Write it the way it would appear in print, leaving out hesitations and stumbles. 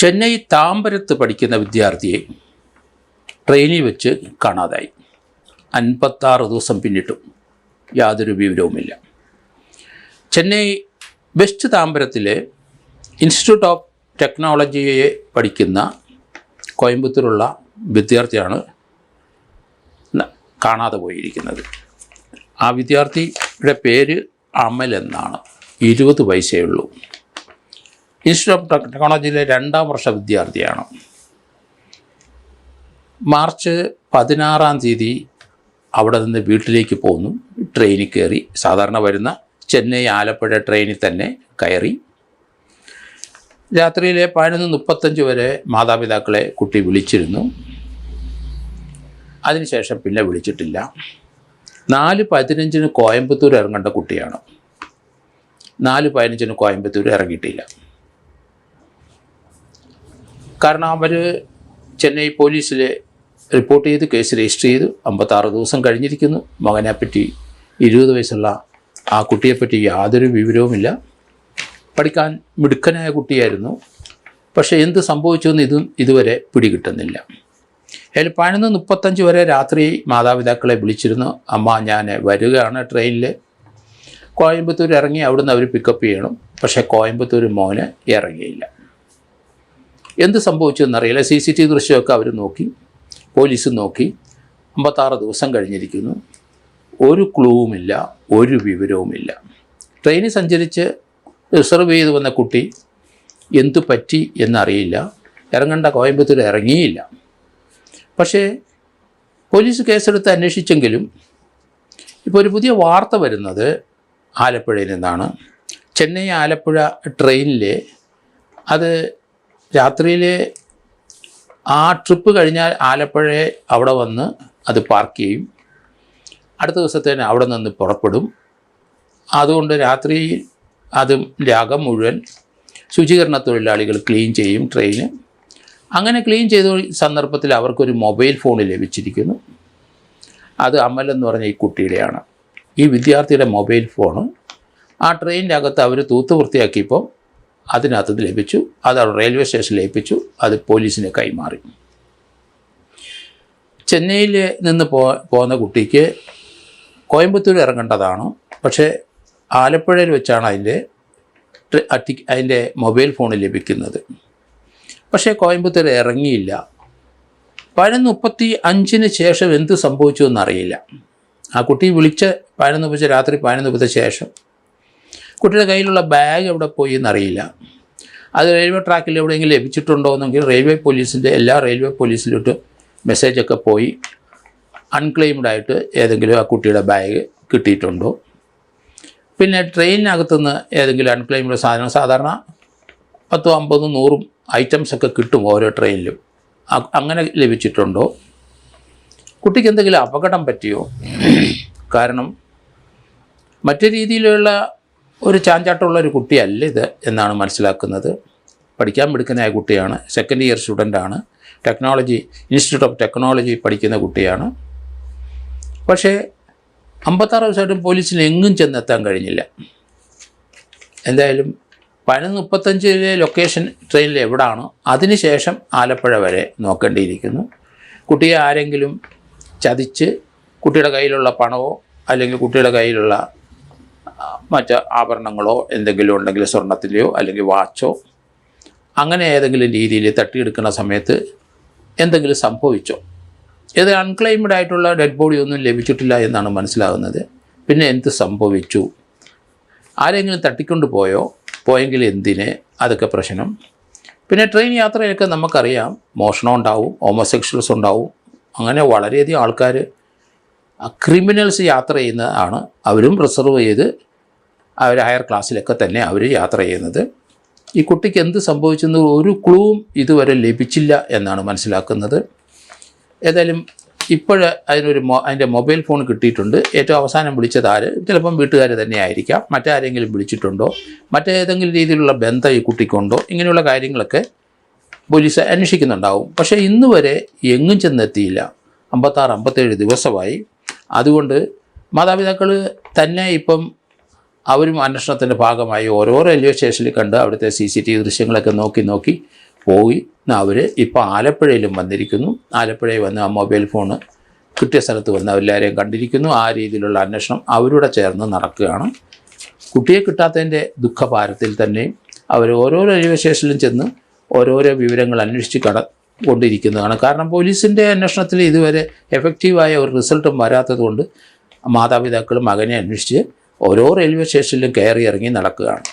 ചെന്നൈ താമ്പരത്ത് പഠിക്കുന്ന വിദ്യാർത്ഥിയെ ട്രെയിനിൽ വെച്ച് കാണാതായി. 56 ദിവസം പിന്നിട്ടും യാതൊരു വിവരവുമില്ല. ചെന്നൈ വെസ്റ്റ് താമ്പരത്തിലെ ഇൻസ്റ്റിറ്റ്യൂട്ട് ഓഫ് ടെക്നോളജിയെ പഠിക്കുന്ന കോയമ്പത്തൂരുള്ള വിദ്യാർത്ഥിയാണ് കാണാതെ പോയിരിക്കുന്നത്. ആ വിദ്യാർത്ഥിയുടെ പേര് അമൽ എന്നാണ്. 20 വയസ്സേ ഉള്ളൂ. ഇൻസ്റ്റിറ്റ്യൂട്ട് ഓഫ് ടെക്നോളജിയിലെ 2ാം വർഷ വിദ്യാർത്ഥിയാണ്. മാർച്ച് 16-ാം തീയതി അവിടെ നിന്ന് വീട്ടിലേക്ക് പോന്നു. ട്രെയിനിൽ കയറി, സാധാരണ വരുന്ന ചെന്നൈ ആലപ്പുഴ ട്രെയിനിൽ തന്നെ കയറി. രാത്രിയിലെ 11:35 വരെ മാതാപിതാക്കളെ കുട്ടി വിളിച്ചിരുന്നു. അതിനുശേഷം പിന്നെ വിളിച്ചിട്ടില്ല. 4:15 കോയമ്പത്തൂർ ഇറങ്ങേണ്ട കുട്ടിയാണ്. 4:15 കോയമ്പത്തൂർ ഇറങ്ങിയിട്ടില്ല. കാരണം അവർ ചെന്നൈ പോലീസിൽ റിപ്പോർട്ട് ചെയ്ത് കേസ് രജിസ്റ്റർ ചെയ്തു. 56 ദിവസം കഴിഞ്ഞിരിക്കുന്നു. മകനെപ്പറ്റി 20 വയസ്സുള്ള ആ കുട്ടിയെപ്പറ്റി യാതൊരു വിവരവുമില്ല. പഠിക്കാൻ മിടുക്കനായ കുട്ടിയായിരുന്നു. പക്ഷേ എന്ത് സംഭവിച്ചു എന്ന് ഇതുവരെ പിടികിട്ടുന്നില്ല. അതിൽ 11:35 വരെ രാത്രി മാതാപിതാക്കളെ വിളിച്ചിരുന്നു. അമ്മ, ഞാൻ വരികയാണ് ട്രെയിനിൽ, കോയമ്പത്തൂർ ഇറങ്ങി അവിടുന്ന് അവർ പിക്കപ്പ് ചെയ്യണം. പക്ഷേ കോയമ്പത്തൂർ മോന് ഇറങ്ങിയില്ല. എന്ത് സംഭവിച്ചു എന്നറിയില്ല. CCTV ദൃശ്യമൊക്കെ അവർ നോക്കി, പോലീസ് നോക്കി. 56 ദിവസം കഴിഞ്ഞിരിക്കുന്നു. ഒരു ക്ലൂവുമില്ല, ഒരു വിവരവുമില്ല. ട്രെയിനിൽ സഞ്ചരിച്ച് റിസർവ് ചെയ്ത് വന്ന കുട്ടി എന്തു പറ്റി എന്നറിയില്ല. ഇറങ്ങേണ്ട കോയമ്പത്തൂർ ഇറങ്ങിയില്ല. പക്ഷേ പോലീസ് കേസെടുത്ത് അന്വേഷിച്ചെങ്കിലും ഇപ്പോൾ ഒരു പുതിയ വാർത്ത വരുന്നത് ആലപ്പുഴയിൽ നിന്നാണ്. ചെന്നൈ ആലപ്പുഴ ട്രെയിനിൽ അത് രാത്രിയിൽ ആ ട്രിപ്പ് കഴിഞ്ഞാൽ ആലപ്പുഴയെ അവിടെ വന്ന് അത് പാർക്ക് ചെയ്യും. അടുത്ത ദിവസത്തേന് അവിടെ നിന്ന് പുറപ്പെടും. അതുകൊണ്ട് രാത്രി അതും രാഗം മുഴുവൻ ശുചീകരണ തൊഴിലാളികൾ ക്ലീൻ ചെയ്യും ട്രെയിന്. അങ്ങനെ ക്ലീൻ ചെയ്ത സന്ദർഭത്തിൽ അവർക്കൊരു മൊബൈൽ ഫോൺ ലഭിച്ചിരിക്കുന്നു. അത് അമൽ എന്ന് പറഞ്ഞ ഈ കുട്ടിയുടെയാണ്. ഈ വിദ്യാർത്ഥിയുടെ മൊബൈൽ ഫോണ് ആ ട്രെയിനിൻ്റെ അകത്ത് അവർ തൂത്ത് വൃത്തിയാക്കിയപ്പോൾ അതിനകത്ത് ലഭിച്ചു. അത് റെയിൽവേ സ്റ്റേഷനിൽ ഏൽപ്പിച്ചു. അത് പോലീസിന് കൈമാറി. ചെന്നൈയിൽ നിന്ന് പോകുന്ന കുട്ടിക്ക് കോയമ്പത്തൂർ ഇറങ്ങേണ്ടതാണ്. പക്ഷേ ആലപ്പുഴയിൽ വെച്ചാണ് അതിൻ്റെ മൊബൈൽ ഫോൺ ലഭിക്കുന്നത്. പക്ഷേ കോയമ്പത്തൂർ ഇറങ്ങിയില്ല. 11:35 ശേഷം എന്ത് സംഭവിച്ചു എന്നറിയില്ല. ആ കുട്ടി വിളിച്ച് 11:30 രാത്രി 11:30 ശേഷം കുട്ടിയുടെ കയ്യിലുള്ള ബാഗ് എവിടെ പോയി എന്നറിയില്ല. അത് റെയിൽവേ ട്രാക്കിൽ എവിടെയെങ്കിലും ലഭിച്ചിട്ടുണ്ടോ എന്നെങ്കിൽ എല്ലാ റെയിൽവേ പോലീസിലോട്ട് മെസ്സേജൊക്കെ പോയി അൺക്ലെയിംഡായിട്ട് ഏതെങ്കിലും ആ കുട്ടിയുടെ ബാഗ് കിട്ടിയിട്ടുണ്ടോ. പിന്നെ ട്രെയിനിനകത്തുനിന്ന് ഏതെങ്കിലും അൺക്ലെയിംഡ് സാധനം, സാധാരണ 10, 50, 100 ഐറ്റംസൊക്കെ കിട്ടും ഓരോ ട്രെയിനിലും. അങ്ങനെ ലഭിച്ചിട്ടുണ്ടോ? കുട്ടിക്ക് എന്തെങ്കിലും അപകടം പറ്റിയോ? കാരണം മറ്റു രീതിയിലുള്ള ഒരു ചാഞ്ചാട്ടമുള്ളൊരു കുട്ടിയല്ല ഇത് എന്നാണ് മനസ്സിലാക്കുന്നത്. പഠിക്കാൻ മിടുക്കനായ കുട്ടിയാണ്. 2nd ഇയർ സ്റ്റുഡൻ്റാണ്. ഇൻസ്റ്റിറ്റ്യൂട്ട് ഓഫ് ടെക്നോളജി പഠിക്കുന്ന കുട്ടിയാണ്. പക്ഷേ 56 ദിവസമായിട്ടും പോലീസിന് എങ്ങും ചെന്നെത്താൻ കഴിഞ്ഞില്ല. എന്തായാലും 11:35 ലൊക്കേഷൻ ട്രെയിനിൽ എവിടാണോ അതിനുശേഷം ആലപ്പുഴ വരെ നോക്കേണ്ടിയിരിക്കുന്നു. കുട്ടിയെ ആരെങ്കിലും ചതിച്ച് കുട്ടിയുടെ കയ്യിലുള്ള പണമോ അല്ലെങ്കിൽ കുട്ടിയുടെ കയ്യിലുള്ള മറ്റ് ആഭരണങ്ങളോ എന്തെങ്കിലും ഉണ്ടെങ്കിൽ സ്വർണത്തിലെയോ അല്ലെങ്കിൽ വാച്ചോ അങ്ങനെ ഏതെങ്കിലും രീതിയിൽ തട്ടിയെടുക്കുന്ന സമയത്ത് എന്തെങ്കിലും സംഭവിച്ചോ? ഇത് അൺക്ലെയിംഡ് ആയിട്ടുള്ള ഡെഡ് ബോഡി ഒന്നും ലഭിച്ചിട്ടില്ല എന്നാണ് മനസ്സിലാകുന്നത്. പിന്നെ എന്ത് സംഭവിച്ചു? ആരെങ്കിലും തട്ടിക്കൊണ്ട് പോയെങ്കിൽ എന്തിന്? അതൊക്കെ പ്രശ്നം. പിന്നെ ട്രെയിൻ യാത്രയൊക്കെ നമുക്കറിയാം, മോഷണം ഉണ്ടാവും, ഹോമോസെക്ഷൽസ് ഉണ്ടാവും. അങ്ങനെ വളരെയധികം ആൾക്കാർ ക്രിമിനൽസ് യാത്ര ചെയ്യുന്നതാണ്. അവരും റിസർവ് ചെയ്ത് അവർ ഹയർ ക്ലാസ്സിലൊക്കെ തന്നെ അവർ യാത്ര ചെയ്യുന്നത്. ഈ കുട്ടിക്ക് എന്ത് സംഭവിച്ചെന്ന് ഒരു ക്ലൂവും ഇതുവരെ ലഭിച്ചില്ല എന്നാണ് മനസ്സിലാക്കുന്നത്. ഏതായാലും അതിൻ്റെ മൊബൈൽ ഫോൺ കിട്ടിയിട്ടുണ്ട്. ഏറ്റവും അവസാനം വിളിച്ചത് ചിലപ്പം വീട്ടുകാർ തന്നെ ആയിരിക്കാം. മറ്റാരെങ്കിലും വിളിച്ചിട്ടുണ്ടോ? മറ്റേതെങ്കിലും രീതിയിലുള്ള ബന്ധം ഈ കുട്ടിക്കുണ്ടോ? ഇങ്ങനെയുള്ള കാര്യങ്ങളൊക്കെ പോലീസ് അന്വേഷിക്കുന്നുണ്ടാവും. പക്ഷേ ഇന്ന് വരെ എങ്ങും ചെന്നെത്തിയില്ല. 56, 57 ദിവസമായി. അതുകൊണ്ട് മാതാപിതാക്കൾ തന്നെ ഇപ്പം അവരും അന്വേഷണത്തിൻ്റെ ഭാഗമായി ഓരോ റെയിൽവേ സ്റ്റേഷനിൽ കണ്ട് അവിടുത്തെ CCTV ദൃശ്യങ്ങളൊക്കെ നോക്കി പോയി അവർ ഇപ്പോൾ ആലപ്പുഴയിലും വന്നിരിക്കുന്നു. ആലപ്പുഴയിൽ വന്ന് ആ മൊബൈൽ ഫോണ് കിട്ടിയ സ്ഥലത്ത് വന്ന് എല്ലാവരെയും കണ്ടിരിക്കുന്നു. ആ രീതിയിലുള്ള അന്വേഷണം അവരോട് ചേർന്ന് നടക്കുകയാണ്. കുട്ടിയെ കിട്ടാത്തതിൻ്റെ ദുഃഖഭാരത്തിൽ തന്നെ അവർ ഓരോ റെയിൽവേ സ്റ്റേഷനിലും ചെന്ന് ഓരോരോ വിവരങ്ങൾ അന്വേഷിച്ച് കൊണ്ടിരിക്കുന്നതാണ്. കാരണം പോലീസിൻ്റെ അന്വേഷണത്തിൽ ഇതുവരെ എഫക്റ്റീവായ ഒരു റിസൾട്ടും വരാത്തതുകൊണ്ട് മാതാപിതാക്കൾ മകനെ അന്വേഷിച്ച് ഓരോ റെയിൽവേ സ്റ്റേഷനിലും കയറി ഇറങ്ങി നടക്കുകയാണ്.